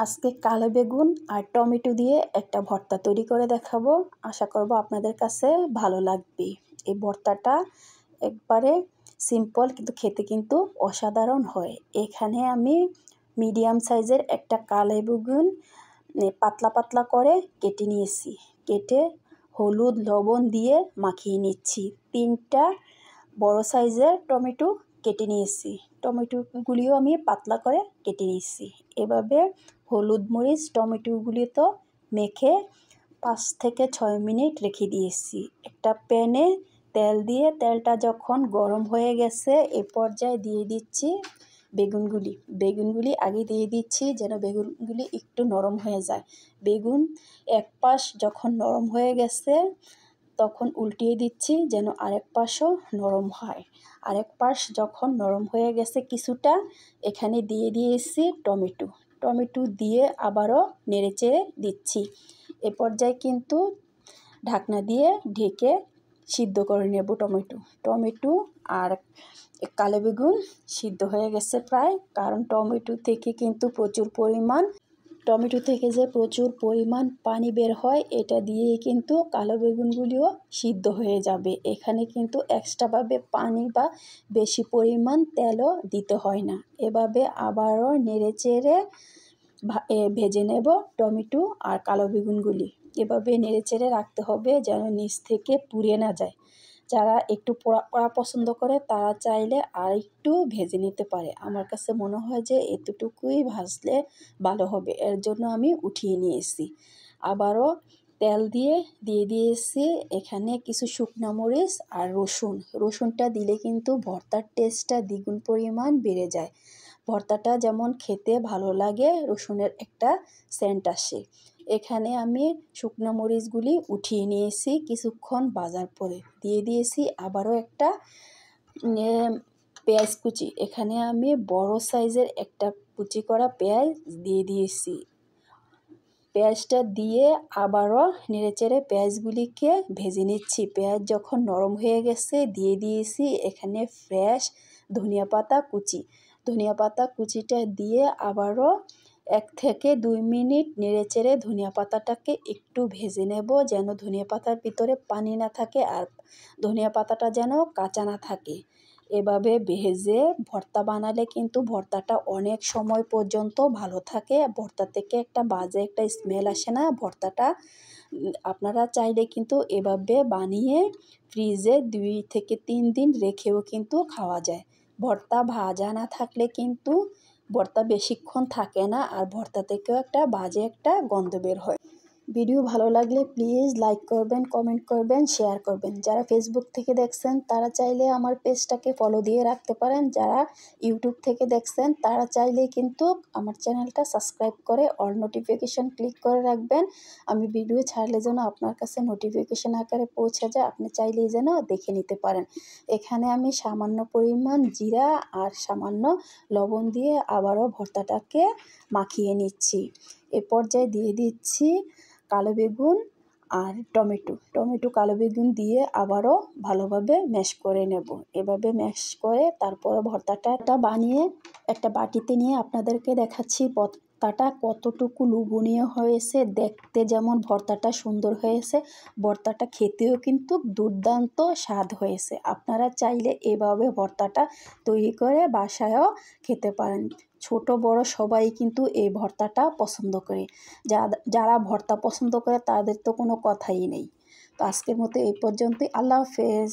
আজকে কালো বেগুন আর টমেটো দিয়ে একটা ভর্তা তৈরি করে দেখাবো। আশা করব আপনাদের কাছে ভালো লাগবে। এই ভর্তাটা একবারে সিম্পল কিন্তু খেতে কিন্তু অসাধারণ হয়। এখানে আমি মিডিয়াম সাইজের একটা কালো বেগুন পাতলা পাতলা করে কেটে নিয়েছি। কেটে হলুদ লবণ দিয়ে মাখিয়ে নিচ্ছি। 3টা বড় সাইজের টমেটো কেটে নিয়েছি। টমেটোগুলিও আমি পাতলা করে কেটে নিয়েছি। এভাবে হলুদ মরিচ টমেটোগুলি তো মেখে 5 থেকে 6 মিনিট রেখে দিয়েছি। একটা প্যানে তেল দিয়ে তেলটা যখন গরম হয়ে গেছে এ পর্যায়ে দিয়ে দিচ্ছি বেগুনগুলি আগে দিয়ে দিচ্ছি যেন বেগুনগুলি একটু নরম হয়ে যায়। বেগুন এক পাশ যখন নরম হয়ে গেছে তখন উল্টিয়ে দিচ্ছি যেন আরেক পাশও নরম হয়। আরেক পাশ যখন নরম হয়ে গেছে কিছুটা, এখানে দিয়ে দিয়েছি টমেটো দিয়ে আবারও নেড়েচেড়ে দিচ্ছি। এ পর্যায়ে কিন্তু ঢাকনা দিয়ে ঢেকে সিদ্ধ করে নেব। টমেটো আর কালো বেগুন সিদ্ধ হয়ে গেছে প্রায়, কারণ টমেটো থেকে যে প্রচুর পরিমাণ পানি বের হয়, এটা দিয়েই কিন্তু কালো বেগুনগুলিও সিদ্ধ হয়ে যাবে। এখানে কিন্তু এক্সট্রাভাবে পানি বা বেশি পরিমাণ তেলও দিতে হয় না। এভাবে আবারও নেড়েচেড়ে ভেজে নেব টমেটো আর কালো বেগুনগুলি। এভাবে নেড়েচেড়ে রাখতে হবে যেন নিচ থেকে পুড়ে না যায়। যারা একটু পোড়া পছন্দ করে তারা চাইলে আর একটু ভেজে নিতে পারে। আমার কাছে মনে হয় যে এতটুকুই ভাজলে ভালো হবে, এর জন্য আমি উঠিয়ে নিয়েছি। আবারও তেল দিয়ে দিয়েছি এখানে কিছু শুকনো মরিচ আর রসুনটা দিলে কিন্তু ভর্তার টেস্টটা দ্বিগুণ পরিমাণ বেড়ে যায়। ভর্তাটা যেমন খেতে ভালো লাগে, রসুনের একটা সেন্ট আসে। এখানে আমি শুকনো মরিচগুলি উঠিয়ে নিয়েছি কিছুক্ষণ ভাজার পরে। দিয়ে দিয়েছি আবারও একটা পেঁয়াজ কুচি। এখানে আমি বড় সাইজের একটা কুচি করা পেঁয়াজ দিয়ে দিয়েছি। পেঁয়াজটা দিয়ে আবারও নেড়েচেড়ে পেঁয়াজগুলিকে ভেজে নিচ্ছি। পেঁয়াজ যখন নরম হয়ে গেছে দিয়ে দিয়েছি এখানে ফ্রেশ ধনিয়া পাতা কুচিটা দিয়ে আবারও 1 থেকে 2 মিনিট নেড়েচেড়ে ধনিয়া পাতাটাকে একটু ভেজে নেব যেন ধনিয়া পাতার ভিতরে পানি না থাকে আর ধনিয়া পাতাটা যেন কাঁচা না থাকে। এভাবে ভেজে ভর্তা বানালে কিন্তু ভর্তাটা অনেক সময় পর্যন্ত ভালো থাকে। ভর্তা থেকে একটা বাজে একটা স্মেল আসে না। ভর্তাটা আপনারা চাইলে কিন্তু এভাবে বানিয়ে ফ্রিজে 2 থেকে 3 দিন রেখেও কিন্তু খাওয়া যায়। ভর্তা ভাজা না থাকলে কিন্তু ভর্তা বেশিক্ষণ থাকে না আর ভর্তা থেকেও একটা বাজে একটা গন্ধ বের হয়। ভিডিও ভালো লাগলে প্লিজ লাইক করবেন, কমেন্ট করবেন, শেয়ার করবেন। যারা ফেসবুক থেকে দেখছেন তারা চাইলে আমার পেজটাকে ফলো দিয়ে রাখতে পারেন। যারা ইউটিউব থেকে দেখছেন তারা চাইলে কিন্তু আমার চ্যানেলটা সাবস্ক্রাইব করে অল নোটিফিকেশন ক্লিক করে রাখবেন। আমি ভিডিও ছাড়লে যেন আপনার কাছে নোটিফিকেশন আকারে পৌঁছে যায়, আপনি চাইলেই যেন দেখে নিতে পারেন। এখানে আমি সামান্য পরিমাণ জিরা আর সামান্য লবণ দিয়ে আবারও ভর্তাটাকে মাখিয়ে নিচ্ছি। এ পর্যায়ে দিয়ে দিচ্ছি কালো বেগুন আর টমেটো কালো বেগুন দিয়ে আবারও ভালোভাবে ম্যাশ করে নেব। এভাবে ম্যাশ করে তারপরে ভর্তাটা বানিয়ে একটা বাটিতে নিয়ে আপনাদেরকে দেখাচ্ছি ভর্তাটা কতটুকু লোভনীয় হয়েছে। দেখতে যেমন ভর্তাটা সুন্দর হয়েছে, ভর্তাটা খেতেও কিন্তু দুর্দান্ত স্বাদ হয়েছে। আপনারা চাইলে এভাবে ভর্তাটা তৈরি করে বাসায়ও খেতে পারেন। ছোট বড় সবাই কিন্তু এই ভর্তাটা পছন্দ করে। যারা ভর্তা পছন্দ করে তাদের তো কোনো কথাই নেই। তো আজকের মতো এই পর্যন্তই। আল্লাহ হাফেজ।